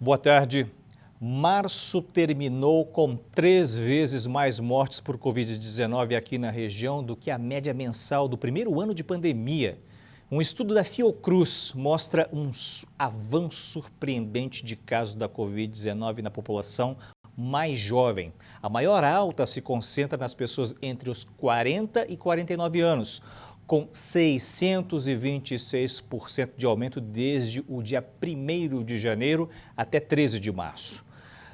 Boa tarde. Março terminou com 3 vezes mais mortes por Covid-19 aqui na região do que a média mensal do primeiro ano de pandemia. Um estudo da Fiocruz mostra um avanço surpreendente de casos da Covid-19 na população mais jovem. A maior alta se concentra nas pessoas entre os 40 e 49 anos, com 626% de aumento desde o dia 1º de janeiro até 13 de março.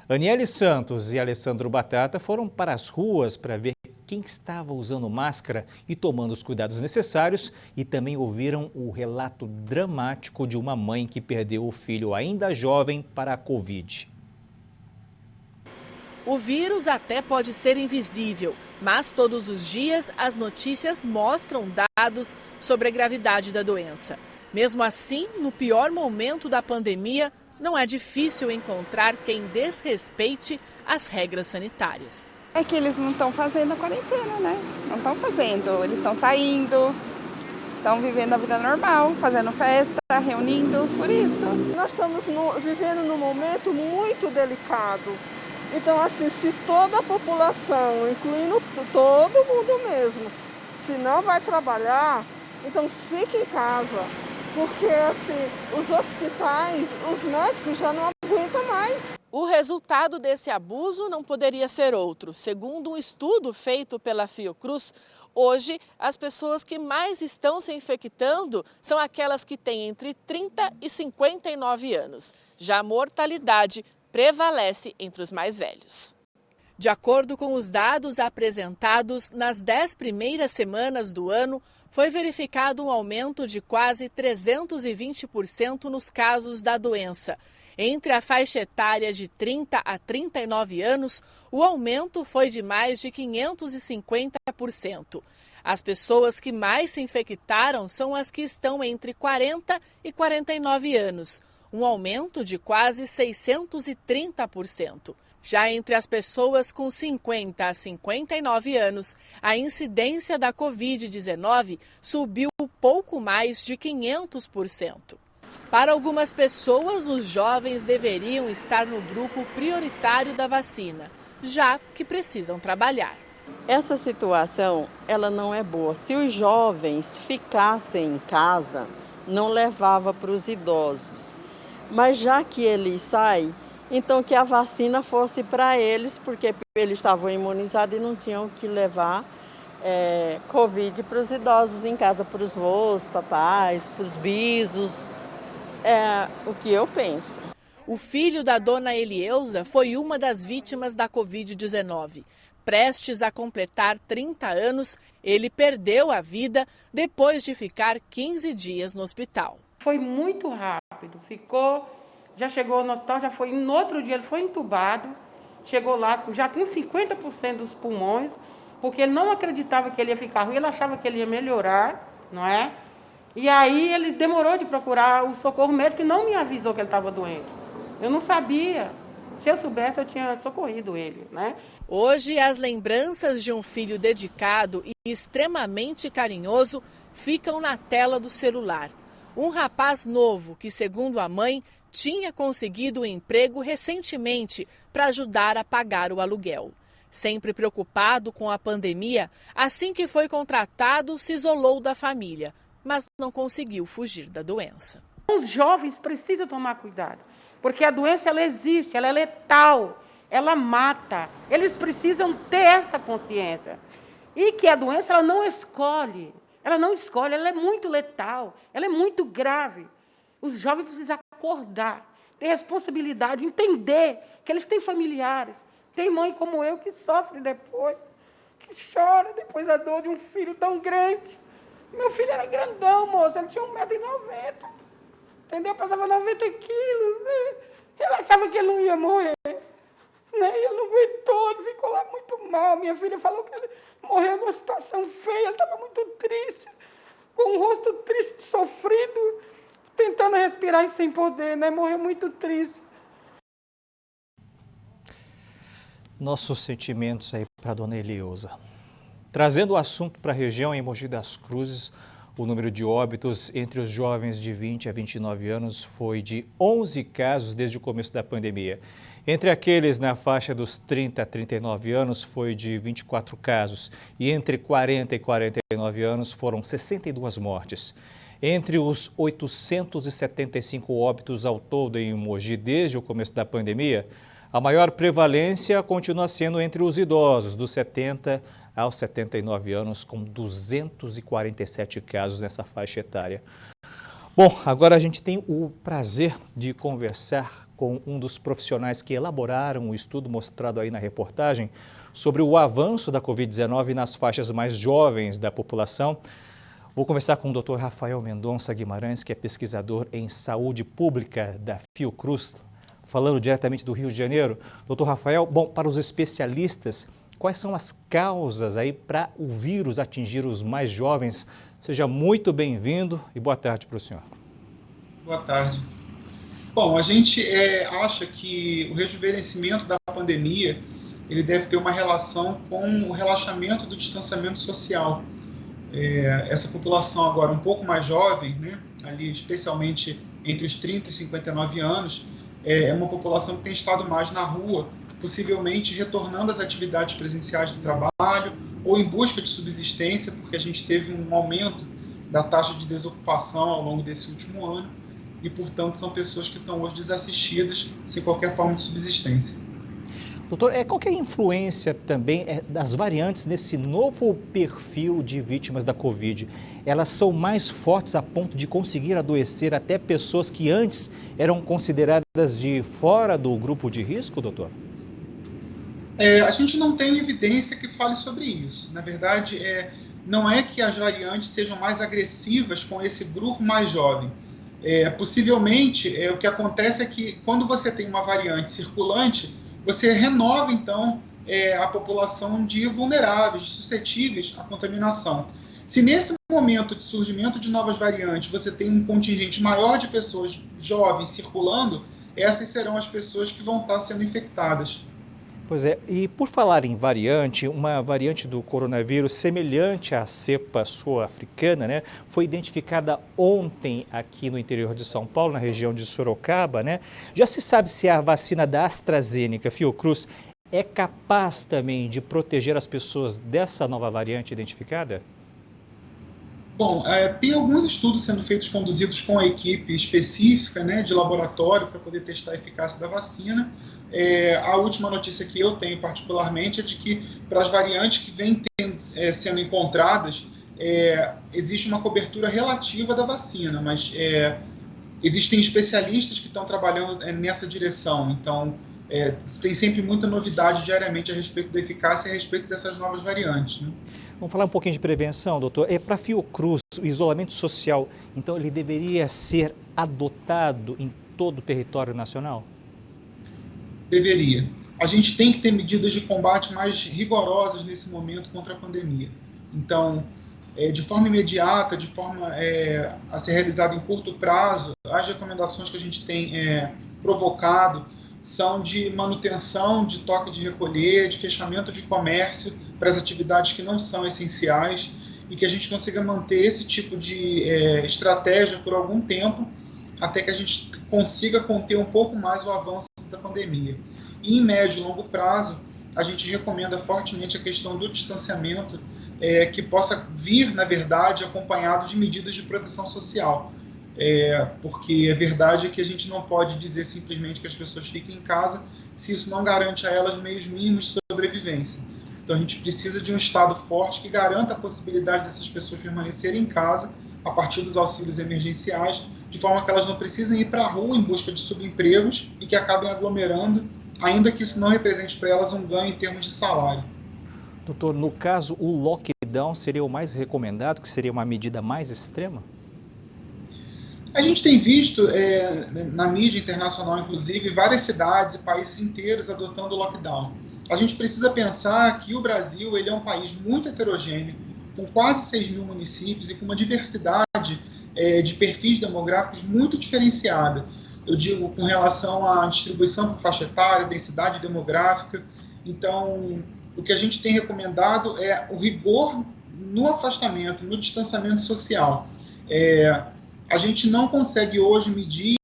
Aniele Santos e Alessandro Batata foram para as ruas para ver quem estava usando máscara e tomando os cuidados necessários e também ouviram o relato dramático de uma mãe que perdeu o filho ainda jovem para a Covid. O vírus até pode ser invisível, mas todos os dias as notícias mostram dados sobre a gravidade da doença. Mesmo assim, no pior momento da pandemia, não é difícil encontrar quem desrespeite as regras sanitárias. É que eles não estão fazendo a quarentena, né? Não estão fazendo, eles estão saindo, estão vivendo a vida normal, fazendo festa, reunindo, por isso. Nós estamos vivendo num momento muito delicado. Então, assim, se toda a população, incluindo todo mundo mesmo, se não vai trabalhar, então fique em casa. Porque, assim, os hospitais, os médicos já não aguentam mais. O resultado desse abuso não poderia ser outro. Segundo um estudo feito pela Fiocruz, hoje as pessoas que mais estão se infectando são aquelas que têm entre 30 e 59 anos. Já a mortalidade prevalece entre os mais velhos. De acordo com os dados apresentados, nas 10 primeiras semanas do ano, foi verificado um aumento de quase 320% nos casos da doença. Entre a faixa etária de 30 a 39 anos, o aumento foi de mais de 550%. As pessoas que mais se infectaram são as que estão entre 40 e 49 anos, um aumento de quase 630%. Já entre as pessoas com 50 a 59 anos, a incidência da Covid-19 subiu pouco mais de 500%. Para algumas pessoas, os jovens deveriam estar no grupo prioritário da vacina, já que precisam trabalhar. Essa situação, ela não é boa. Se os jovens ficassem em casa, não levava para os idosos. Mas já que eles saem, então que a vacina fosse para eles, porque eles estavam imunizados e não tinham que levar Covid para os idosos em casa, para os vós, papais, para os bisos. É o que eu penso. O filho da dona Elieusa foi uma das vítimas da Covid-19. Prestes a completar 30 anos, ele perdeu a vida depois de ficar 15 dias no hospital. Foi muito rápido, já chegou no hospital, já foi, no outro dia ele foi entubado, chegou lá já com 50% dos pulmões, porque ele não acreditava que ele ia ficar ruim, ele achava que ele ia melhorar, não é? E aí ele demorou de procurar o socorro médico e não me avisou que ele estava doente. Eu não sabia. Se eu soubesse, eu tinha socorrido ele, né? Hoje, as lembranças de um filho dedicado e extremamente carinhoso ficam na tela do celular. Um rapaz novo que, segundo a mãe, tinha conseguido um emprego recentemente para ajudar a pagar o aluguel. Sempre preocupado com a pandemia, assim que foi contratado, se isolou da família, mas não conseguiu fugir da doença. Os jovens precisam tomar cuidado, porque a doença ela existe, ela é letal, ela mata. Eles precisam ter essa consciência. E que a doença ela não escolhe, ela é muito letal, ela é muito grave. Os jovens precisam acordar, ter responsabilidade, entender que eles têm familiares. Tem mãe como eu que sofre depois, que chora depois da dor de um filho tão grande. Meu filho era grandão, moça, ele tinha 1,90 m. Entendeu? Pesava 90 quilos, né? Ele achava que ele não ia morrer. Né? E ele não aguentou, ele ficou lá muito mal. Minha filha falou que ele morreu numa situação feia, ele estava muito triste, com um rosto triste, sofrido, tentando respirar e sem poder, né? Morreu muito triste. Nossos sentimentos aí para a dona Elieusa. Trazendo o assunto para a região em Mogi das Cruzes, O número de óbitos entre os jovens de 20 a 29 anos foi de 11 casos desde o começo da pandemia. Entre aqueles na faixa dos 30 a 39 anos foi de 24 casos e entre 40 e 49 anos foram 62 mortes. Entre os 875 óbitos ao todo em Mogi desde o começo da pandemia, a maior prevalência continua sendo entre os idosos, dos 70 aos 79 anos, com 247 casos nessa faixa etária. Bom, agora a gente tem o prazer de conversar com um dos profissionais que elaboraram o estudo mostrado aí na reportagem sobre o avanço da Covid-19 nas faixas mais jovens da população. Vou conversar com o Dr. Rafael Mendonça Guimarães, que é pesquisador em saúde pública da Fiocruz, falando diretamente do Rio de Janeiro. Dr. Rafael, bom, para os especialistas, quais são as causas aí para o vírus atingir os mais jovens? Seja muito bem-vindo e boa tarde para o senhor. Boa tarde. Bom, a gente acha que o rejuvenescimento da pandemia ele deve ter uma relação com o relaxamento do distanciamento social. Essa população agora um pouco mais jovem, né, ali especialmente entre os 30 e 59 anos, é uma população que tem estado mais na rua, possivelmente retornando às atividades presenciais do trabalho ou em busca de subsistência, porque a gente teve um aumento da taxa de desocupação ao longo desse último ano e, portanto, são pessoas que estão hoje desassistidas, sem qualquer forma de subsistência. Doutor, qual que é a influência também das variantes nesse novo perfil de vítimas da Covid? Elas são mais fortes a ponto de conseguir adoecer até pessoas que antes eram consideradas de fora do grupo de risco, doutor? A gente não tem evidência que fale sobre isso. Na verdade, não é que as variantes sejam mais agressivas com esse grupo mais jovem. Possivelmente, o que acontece é que quando você tem uma variante circulante, você renova, então, a população de vulneráveis, de suscetíveis à contaminação. Se nesse momento de surgimento de novas variantes, você tem um contingente maior de pessoas jovens circulando, essas serão as pessoas que vão estar sendo infectadas. Pois é, e por falar em variante, uma variante do coronavírus semelhante à cepa sul-africana, né, foi identificada ontem aqui no interior de São Paulo, na região de Sorocaba, né? Já se sabe se a vacina da AstraZeneca, Fiocruz, é capaz também de proteger as pessoas dessa nova variante identificada? Bom, tem alguns estudos sendo feitos, conduzidos com a equipe específica, né, de laboratório, para poder testar a eficácia da vacina. A última notícia que eu tenho particularmente é de que para as variantes que vêm sendo encontradas, existe uma cobertura relativa da vacina, mas existem especialistas que estão trabalhando nessa direção. Então, tem sempre muita novidade diariamente a respeito da eficácia e a respeito dessas novas variantes, né? Vamos falar um pouquinho de prevenção, doutor. Para a Fiocruz, o isolamento social, então ele deveria ser adotado em todo o território nacional? Deveria. A gente tem que ter medidas de combate mais rigorosas nesse momento contra a pandemia. Então, de forma imediata, de forma a ser realizada em curto prazo, as recomendações que a gente tem provocado são de manutenção de toque de recolher, de fechamento de comércio para as atividades que não são essenciais e que a gente consiga manter esse tipo de estratégia por algum tempo até que a gente consiga conter um pouco mais o avanço da pandemia. E em médio e longo prazo, a gente recomenda fortemente a questão do distanciamento, que possa vir, na verdade, acompanhado de medidas de proteção social. Porque a verdade é que a gente não pode dizer simplesmente que as pessoas fiquem em casa se isso não garante a elas meios mínimos de sobrevivência. Então a gente precisa de um Estado forte que garanta a possibilidade dessas pessoas permanecerem em casa a partir dos auxílios emergenciais, de forma que elas não precisem ir para a rua em busca de subempregos e que acabem aglomerando, ainda que isso não represente para elas um ganho em termos de salário. Doutor, no caso, o lockdown seria o mais recomendado, que seria uma medida mais extrema? A gente tem visto, na mídia internacional, inclusive, várias cidades e países inteiros adotando o lockdown. A gente precisa pensar que o Brasil ele é um país muito heterogêneo, com quase 6 mil municípios e com uma diversidade de perfis demográficos muito diferenciada. Eu digo com relação à distribuição por faixa etária, densidade demográfica. Então, o que a gente tem recomendado é o rigor no afastamento, no distanciamento social. A gente não consegue hoje medir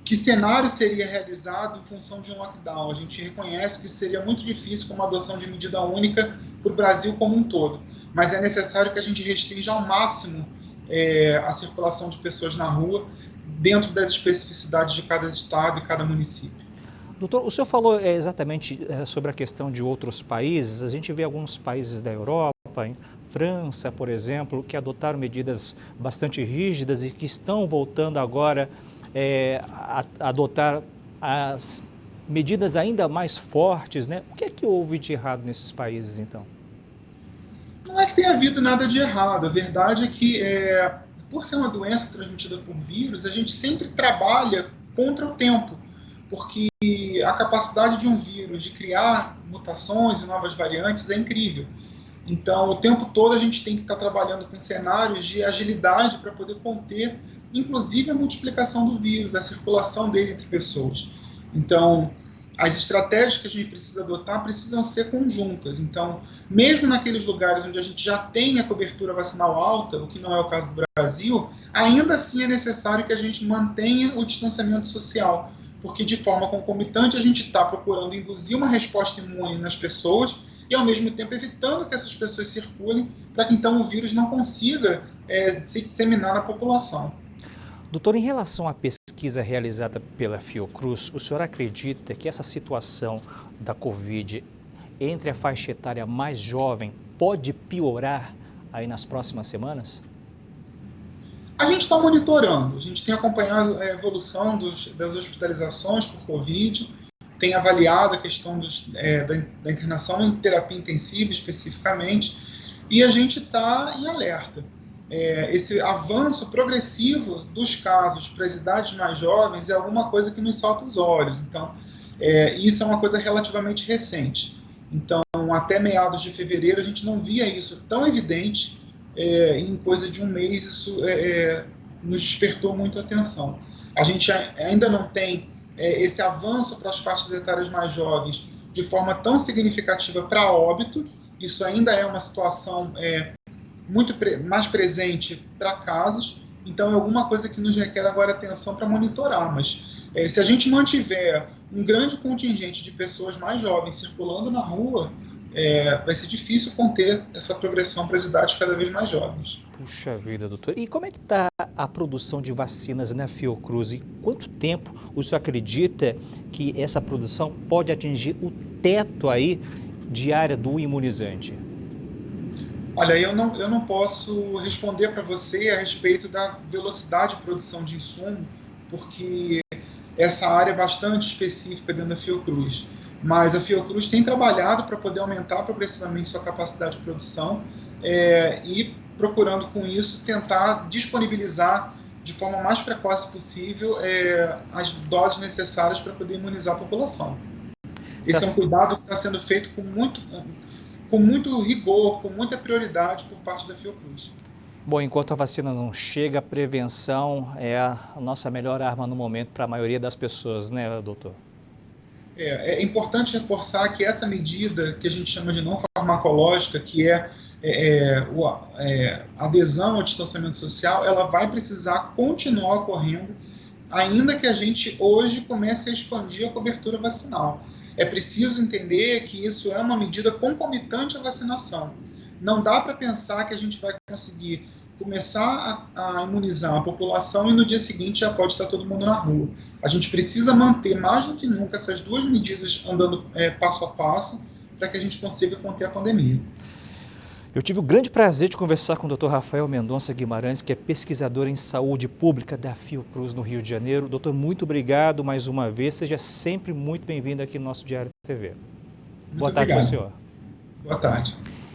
que cenário seria realizado em função de um lockdown. A gente reconhece que seria muito difícil com uma adoção de medida única para o Brasil como um todo, mas é necessário que a gente restrinja ao máximo a circulação de pessoas na rua, dentro das especificidades de cada estado e cada município. Doutor, o senhor falou exatamente sobre a questão de outros países. A gente vê alguns países da Europa, em França, por exemplo, que adotaram medidas bastante rígidas e que estão voltando agora a adotar as medidas ainda mais fortes, né? O que é que houve de errado nesses países, então? Não é que tenha havido nada de errado. A verdade é que, por ser uma doença transmitida por vírus, a gente sempre trabalha contra o tempo, porque a capacidade de um vírus de criar mutações e novas variantes é incrível. Então, o tempo todo a gente tem que estar trabalhando com cenários de agilidade para poder conter, inclusive, a multiplicação do vírus, a circulação dele entre pessoas. Então, as estratégias que a gente precisa adotar precisam ser conjuntas. Então, mesmo naqueles lugares onde a gente já tem a cobertura vacinal alta, o que não é o caso do Brasil, ainda assim é necessário que a gente mantenha o distanciamento social, porque de forma concomitante a gente está procurando induzir uma resposta imune nas pessoas e ao mesmo tempo evitando que essas pessoas circulem para que então o vírus não consiga se disseminar na população. Doutor, em relação à pesquisa realizada pela Fiocruz, o senhor acredita que essa situação da Covid entre a faixa etária mais jovem pode piorar aí nas próximas semanas? A gente está monitorando, a gente tem acompanhado a evolução das hospitalizações por Covid, tem avaliado a questão da internação em terapia intensiva especificamente, e a gente está em alerta. Esse avanço progressivo dos casos para as idades mais jovens é alguma coisa que nos salta os olhos. Então, isso é uma coisa relativamente recente. Então, até meados de fevereiro, a gente não via isso tão evidente. Em coisa de um mês, isso nos despertou muito atenção. A gente ainda não tem esse avanço para as faixas etárias mais jovens de forma tão significativa para óbito. Isso ainda é uma situação muito mais presente para casos, então é alguma coisa que nos requer agora atenção para monitorar, mas se a gente mantiver um grande contingente de pessoas mais jovens circulando na rua, vai ser difícil conter essa progressão para as idades cada vez mais jovens. Puxa vida, doutor. E como é que está a produção de vacinas na Fiocruz? E quanto tempo o senhor acredita que essa produção pode atingir o teto aí diário do imunizante? Olha, eu não posso responder para você a respeito da velocidade de produção de insumo, porque essa área é bastante específica dentro da Fiocruz. Mas a Fiocruz tem trabalhado para poder aumentar progressivamente sua capacidade de produção e procurando com isso tentar disponibilizar de forma mais precoce possível as doses necessárias para poder imunizar a população. Esse é um cuidado que está sendo feito com muito rigor, com muita prioridade por parte da Fiocruz. Bom, enquanto a vacina não chega, a prevenção é a nossa melhor arma no momento para a maioria das pessoas, né, doutor? É importante reforçar que essa medida que a gente chama de não farmacológica, que é a adesão ao distanciamento social, ela vai precisar continuar ocorrendo, ainda que a gente hoje comece a expandir a cobertura vacinal. É preciso entender que isso é uma medida concomitante à vacinação. Não dá para pensar que a gente vai conseguir começar a imunizar a população e no dia seguinte já pode estar todo mundo na rua. A gente precisa manter mais do que nunca essas duas medidas andando passo a passo para que a gente consiga conter a pandemia. Eu tive o grande prazer de conversar com o Dr. Rafael Mendonça Guimarães, que é pesquisador em saúde pública da Fiocruz no Rio de Janeiro. Doutor, muito obrigado mais uma vez. Seja sempre muito bem-vindo aqui no nosso Diário TV. Muito Boa tarde para o senhor. Boa tarde.